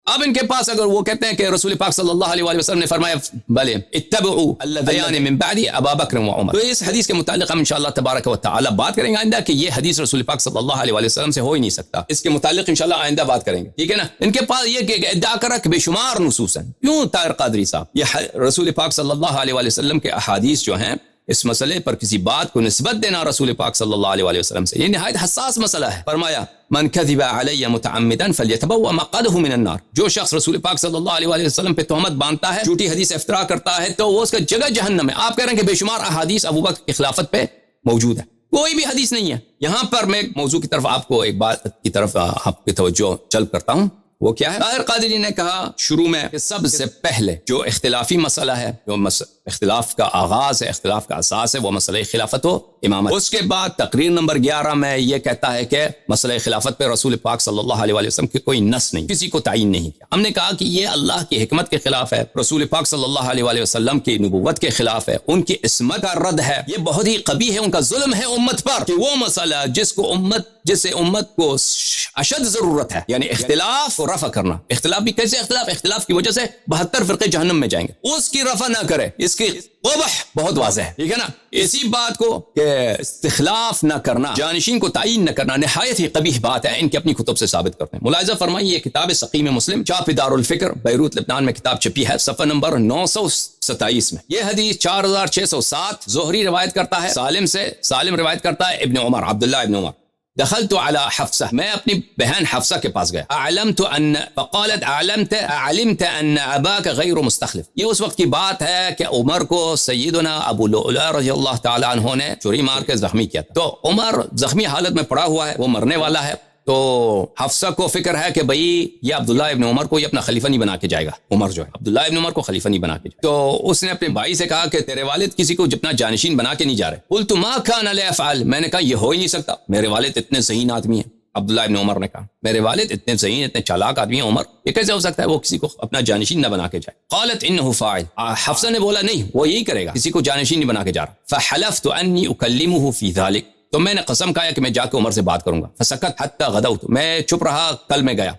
اب ان کے پاس اگر وہ کہتے ہیں کہ رسول پاک صلی اللہ علیہ وسلم نے فرمایا بلے اتبعوا الذین من بعد ابا بکر و عمر، تو اس حدیث کے متعلق ہم انشاءاللہ تبارک و تعالی بات کریں گے آئندہ کہ یہ حدیث رسول پاک صلی اللہ علیہ وسلم سے ہو ہی نہیں سکتا، اس کے متعلق انشاءاللہ آئندہ بات کریں گے، ٹھیک ہے نا۔ ان کے پاس یہ کہ ادعا کرا کہ بے شمار نصوص ہیں، کیوں طاہر قادری صاحب یہ رسول پاک صلی اللہ علیہ وسلم کے احادیث جو ہیں اس مسئلے پر کسی بات کو نسبت دینا رسول پاک صلی اللہ علیہ وسلم سے یہ نہایت حساس مسئلہ ہے۔ فرمایا من کذب علی متعمدا فلیتبوأ مقعدہ من النار، جو شخص رسول پاک صلی اللہ علیہ وسلم پہ تہمت باندھتا ہے، جھوٹی حدیث افترا کرتا ہے، تو وہ اس کا جگہ جہنم ہے۔ آپ کہہ رہے ہیں کہ بے شمار احادیث ابو بکر کی خلافت پہ موجود ہے، کوئی بھی حدیث نہیں ہے۔ یہاں پر میں موضوع کی طرف آپ کو ایک بات کی طرف آپ کی توجہ جلب کرتا ہوں، وہ کیا ہے؟ طاہر قادری نے کہا شروع میں کہ سب سے پہلے جو اختلافی مسئلہ ہے، جو اختلاف کا آغاز ہے، اختلاف کا اساس ہے، وہ مسئلہ خلافت و امامت۔ اس کے بعد تقریر نمبر 11 میں یہ کہتا ہے کہ مسئلہ خلافت پہ رسول پاک صلی اللہ علیہ وسلم کی کوئی نص نہیں، کسی کو تعین نہیں کیا۔ ہم نے کہا کہ یہ اللہ کی حکمت کے خلاف ہے، رسول پاک صلی اللہ علیہ وسلم کی نبوت کے خلاف ہے، ان کی عصمت کا رد ہے، یہ بہت ہی قبیح ہے، ان کا ظلم ہے امت پر کہ وہ مسئلہ جسے امت کو اشد ضرورت ہے، یعنی اختلاف کو رفع کرنا۔ اختلاف بھی کیسے اختلاف کی وجہ سے 72 فرقے جہنم میں جائیں گے، اس کی رفع نہ کرے، اس کی قبح بہت واضح ہے، ٹھیک ہے نا۔ اسی بات کو کہ استخلاف نہ کرنا، جانشین کو تعین نہ کرنا نہایت ہی قبیح بات ہے، ان کی اپنی کتب سے ثابت کرتے ہیں۔ ملاحظہ فرمائیے یہ کتاب سقیم مسلم چاپ دارالفکر بیروت لبنان میں کتاب چھپی ہے، صفحہ نمبر 927 میں۔ یہ حدیث 4607 زہری روایت کرتا ہے، سالم روایت کرتا ہے ابن عمر، عبداللہ ابن عمر، دخلت على حفصہ، میں اپنی بہن حفصہ کے پاس گیا، فقالت علمت ان اباک غیر مستخلف، یہ اس وقت کی بات ہے کہ عمر کو سیدنا ابو لؤلؤ رضی اللہ تعالی عنہ نے چھری مار کے زخمی کیا تھا، تو عمر زخمی حالت میں پڑا ہوا ہے، وہ مرنے والا ہے، تو حفصہ کو فکر ہے کہ بھئی یہ عبداللہ ابن عمر کو یہ اپنا خلیفہ نہیں بنا کے جائے گا، عمر جو ہے عبداللہ ابن عمر کو خلیفہ نہیں بنا کے جائے گا، تو اس نے اپنے بھائی سے کہا کہ تیرے والد کسی کو اپنا جانشین بنا کے نہیں جا رہے۔ قلت ما كان ليفعل، میں نے کہا یہ ہو ہی نہیں سکتا، میرے والد اتنے ذہین آدمی ہیں، عبداللہ ابن عمر نے کہا میرے والد اتنے ذہین اتنے چالاک آدمی ہیں عمر، یہ کیسے ہو سکتا ہے وہ کسی کو اپنا جانشین نہ بنا کے جائے۔ قالت انه فاعل، حفصہ نے بولا نہیں وہ یہی کرے گا، کسی کو جانشین نہیں بنا کے جا رہا۔ فحلفت انی اکلمه في ذلك، تو میں نے قسم کھایا کہ میں جا کے عمر سے بات کروں گا۔ فسکت حتی غدوت، میں چپ رہا، کل میں گیا،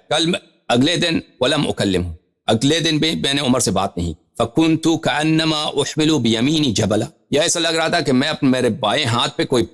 اگلے دن ولم اکلمہ، اگلے دن بھی میں نے عمر سے بات نہیں۔ فکنت کانما احمل بیمینی جبلا، یہ ایسا لگ رہا تھا کہ میں میرے بائیں ہاتھ پہ کوئی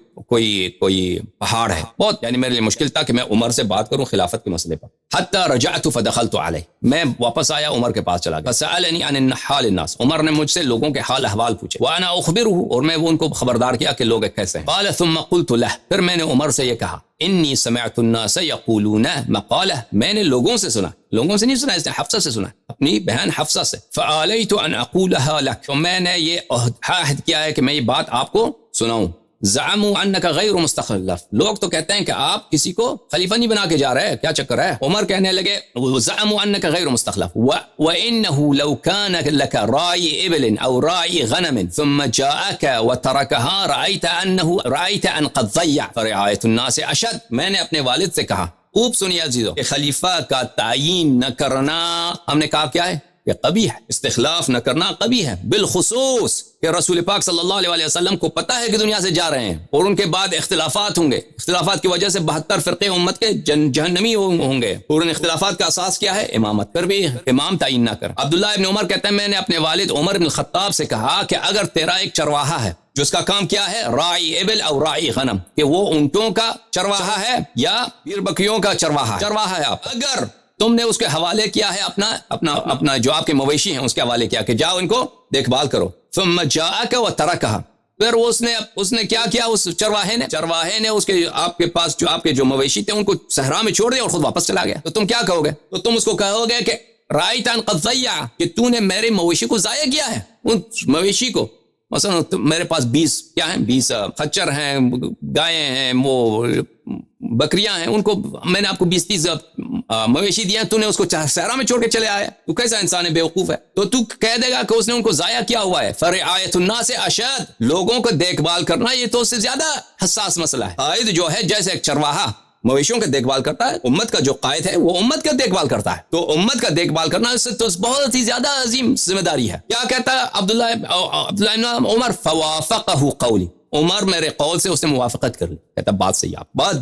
پہاڑ ہے، بہت یعنی میرے لیے مشکل تھا کہ میں عمر سے بات کروں خلافت کے مسئلے پر۔ حتی رجعت فدخلت علیہ، میں واپس آیا عمر کے پاس چلا گیا۔ فسألنی عن حال الناس، عمر نے مجھ سے لوگوں کے حال احوال پوچھے۔ وانا اخبرہ، اور میں ان کو خبردار کیا کہ لوگ کیسے ہیں۔ قال ثم قلت له، پھر میں نے عمر سے یہ کہا انی سمعت الناس یقولون مقالہ، میں نے لوگوں سے سنا، لوگوں سے نہیں سنا، اس نے حفصہ سے سنا، اپنی بہن حفصہ سے۔ فآلیت ان اقولها لک، تو میں نے یہ عہد کیا ہے کہ میں یہ بات آپ کو سناؤں۔ زعموا انک غیر مستخلف، لوگ تو کہتے ہیں کہ آپ کسی کو خلیفہ نہیں بنا کے جا رہے، کیا چکر ہے؟ عمر کہنے لگے زعموا انک غیر مستخلف وانه لو كان لك راعي ابل او راعي غنم ثم جاءك وتركها رأيت ان قد ضيع فرعاية الناس اشد، میں نے اپنے والد سے کہا، خوب سنیے عزیزو، کہ خلیفہ کا تعین نہ کرنا ہم نے کہا کیا ہے کہ قبیح ہے، استخلاف نہ کرنا قبیح ہے، بالخصوص کہ رسول پاک صلی اللہ علیہ وسلم کو پتہ ہے کہ دنیا سے جا رہے ہیں اور ان کے بعد اختلافات ہوں گے، اختلافات کی وجہ سے 72 فرقے امت کے جہنمی ہوں گے، اور ان اختلافات کا اساس کیا ہے؟ امامت، پر بھی امام تعین نہ کر۔ عبداللہ ابن عمر کہتے ہیں میں نے اپنے والد عمر بن الخطاب سے کہا کہ اگر تیرا ایک چرواہا ہے جو اس کا کام کیا ہے؟ راعی ابل اور راعی غنم، کہ وہ اونٹوں کا چرواہا ہے یا پیر بکریوں کا چرواہا ہے، آپ اگر تم نے اس کے حوالے کیا ہے اپنا جو آپ کے مویشی ہیں اس کے حوالے کیا کہ جاؤ ان کو دیکھ بھال کرو، ثم جاءک وترکها، پھر اس نے کیا کیا؟ اس چرواہے نے اس کے آپ کے پاس جو آپ کے جو مویشی تھے ان کو صحرا میں چھوڑ دیا اور خود واپس چلا گیا، تو تم کیا کہو گے؟ تو تم اس کو کہو گے کہ رأیت ان قد ضیع، کہ تو نے میرے مویشی کو ضائع کیا ہے، ان مویشی کو، مثلا میرے پاس 20 خچر ہیں، گائیں ہیں، وہ بکریاں ہیں، ان کو میں نے آپ کو 20-30 مویشی دیا، تو نے اس کو صحرا میں چھوڑ کے چلے آیا، تو کیسا انسان ہے بیوقوف ہے؟ تو تو کہہ دے گا کہ اس نے ان کو ضائع کیا ہوا ہے۔ فرعایت الناس اشد، لوگوں کو دیکھ بھال کرنا یہ تو اس سے زیادہ حساس مسئلہ ہے۔ قائد جو ہے جیسے ایک چرواہا مویشیوں کا دیکھ بھال کرتا ہے، امت کا جو قائد ہے وہ امت کا دیکھ بھال کرتا ہے، تو امت کا دیکھ بھال کرنا اس سے تو بہت ہی زیادہ عظیم ذمہ داری ہے۔ کیا کہتا ہے عبداللہ بن عمر؟ فوافقہ قولی، عمر میرے قول سے اس نے موافقت کر لی، کہتا بات صحیح ہے، بات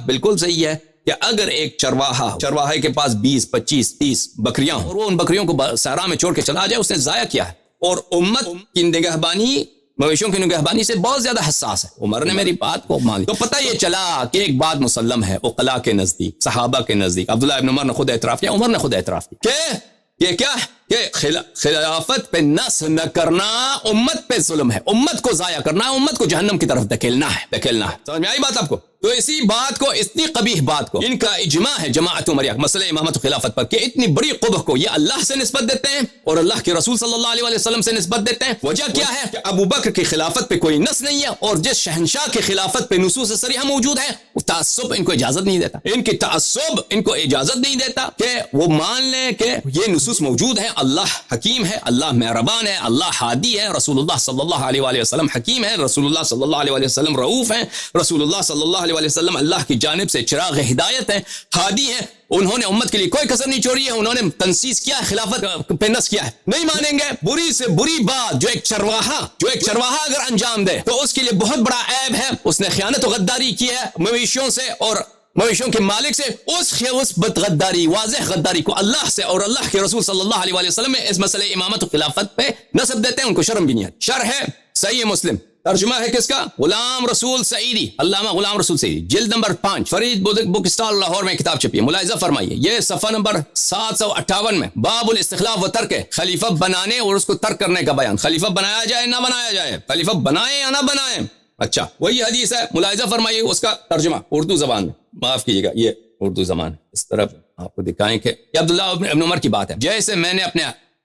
بالکل صحیح ہے، کہ اگر ایک چرواہے کے پاس 20 25 30 بکریاں اور وہ ان بکریوں کو صحرا میں چھوڑ کے چلا جائے، اس نے ضائع کیا ہے. اور امت کی نگہبانی، مویشیوں کی نگہبانی سے بہت زیادہ حساس ہے. عمر نے میری بات کو مان لی تو پتہ یہ چلا کہ ایک بات مسلم ہے عقلاء کے نزدیک، صحابہ کے نزدیک. عبداللہ ابن عمر نے خود اعتراف کیا، عمر نے خود اعتراف کیا کہ یہ کیا کہ خلافت پہ نصب نہ کرنا امت پہ ظلم ہے، امت کو ضائع کرنا، امت کو جہنم کی طرف دھکیلنا ہے. سمجھ میں آئی بات آپ کو؟ تو اسی بات کو، اتنی قبیح بات کو، ان کا اجماع ہے جماعت عمریہ مسئلہ امامت و خلافت پر، کہ اتنی بڑی قبح کو یہ اللہ سے نسبت دیتے ہیں اور اللہ کے رسول صلی اللہ علیہ وسلم سے نسبت دیتے ہیں. وجہ کیا ہے کہ ابو بکر کی خلافت پہ کوئی نص نہیں ہے، اور جس شہنشاہ کی خلافت پہ نصوص صریحہ موجود ہے وہ تعصب ان کو اجازت نہیں دیتا. ان کی تعصب ان کو اجازت نہیں دیتا کہ وہ مان لیں کہ یہ نصوص موجود ہیں. اللہ حکیم ہے، اللہ مہربان ہے، اللہ ہادی ہے، رسول اللہ صلی اللہ علیہ وآلہ وسلم حکیم ہے، رسول اللہ صلی اللہ علیہ وآلہ وسلم رؤوف ہیں، رسول اللہ صلی اللہ علیہ وآلہ وسلم اللہ کی جانب سے چراغ ہدایت ہے، ہادی ہے. انہوں نے امت کے لیے کوئی کسر نہیں چھوڑی ہے، انہوں نے تنسیس کیا ہے، خلافت پہ نص کیا ہے. نہیں مانیں گے. بری سے بری بات جو ایک چرواہا اگر انجام دے تو اس کے لیے بہت بڑا عیب ہے، اس نے خیانت و غداری کی ہے مویشیوں سے اور مویشیوں کے مالک سے. اس غداری، واضح غداری کو اللہ سے اور اللہ کے رسول صلی اللہ علیہ وآلہ وسلم میں اس مسئلے امامت و خلافت پہ نسب دیتے ہیں. ان کو شرم بھی نہیں ہے. شرح ہے صحیح مسلم، ترجمہ ہے کس کا؟ غلام رسول سعیدی، علامہ غلام رسول سعیدی، جلد number 5، Farid book stall Lahore میں کتاب چھپی ہے. ملاحظہ فرمائیے یہ صفحہ نمبر 758 میں، باب الاستخلاف و ترک، خلیفہ بنانے اور اس کو ترک کرنے کا بیان. خلیفہ بنایا جائے نہ بنایا جائے، خلیفہ بنائیں یا نہ بنائیں. اچھا وہی حدیث ہے. ملاحظہ فرمائیے اس کا ترجمہ اردو زبان میں، معاف کیجیے گا یہ اردو زبان ہے. اس طرف آپ کو دکھائیں کہ یہ عبداللہ ابن عمر کی بات ہے. جیسے میں نے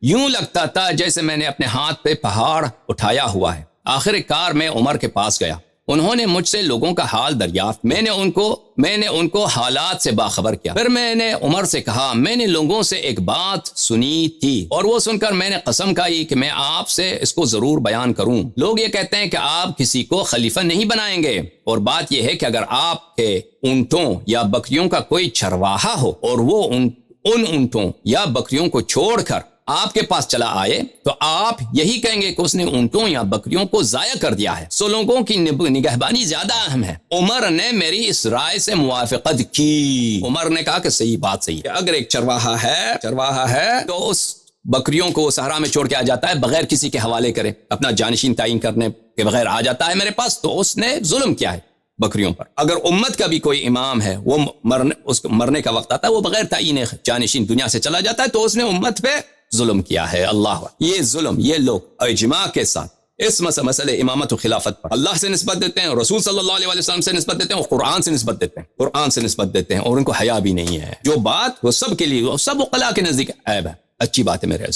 یوں لگتا تھا جیسے میں نے اپنے ہاتھ پہ پہاڑ اٹھایا ہوا ہے. آخر کار میں عمر کے پاس گیا. انہوں نے مجھ سے لوگوں کا حال دریافت، میں نے ان کو حالات سے باخبر کیا. پھر میں نے عمر سے کہا میں نے لوگوں سے ایک بات سنی تھی اور وہ سن کر میں نے قسم کھائی کہ میں آپ سے اس کو ضرور بیان کروں. لوگ یہ کہتے ہیں کہ آپ کسی کو خلیفہ نہیں بنائیں گے، اور بات یہ ہے کہ اگر آپ کے اونٹوں یا بکریوں کا کوئی چرواہا ہو اور وہ ان اونٹوں یا بکریوں کو چھوڑ کر آپ کے پاس چلا آئے تو آپ یہی کہیں گے کہ اس نے اونٹوں یا بکریوں کو ضائع کر دیا ہے. سو لوگوں کی نگہبانی زیادہ اہم ہے. عمر نے میری اس رائے سے موافقت کی. عمر نے کہا کہ صحیح بات صحیح ہے. اگر ایک چرواہا ہے تو اس بکریوں کو صحرا میں چھوڑ کے آ جاتا ہے بغیر کسی کے حوالے کرے، اپنا جانشین تعین کرنے کے بغیر آ جاتا ہے میرے پاس، تو اس نے ظلم کیا ہے بکریوں پر. اگر امت کا بھی کوئی امام ہے، وہ مرنے کا وقت آتا ہے، وہ بغیر تعین جانشین دنیا سے چلا جاتا ہے، تو اس نے امت پہ ظلم کیا ہے. اللہ یہ ظلم، یہ لوگ اجماع کے ساتھ اس مسئلے امامت و خلافت پر اللہ سے نسبت دیتے ہیں، رسول صلی اللہ علیہ وسلم سے نسبت دیتے ہیں، اور قرآن سے نسبت دیتے ہیں، اور ان کو حیا بھی نہیں ہے. جو بات وہ سب کے لیے، سب عقلاء کے نزدیک عیب ہے. اچھی بات ہے میرے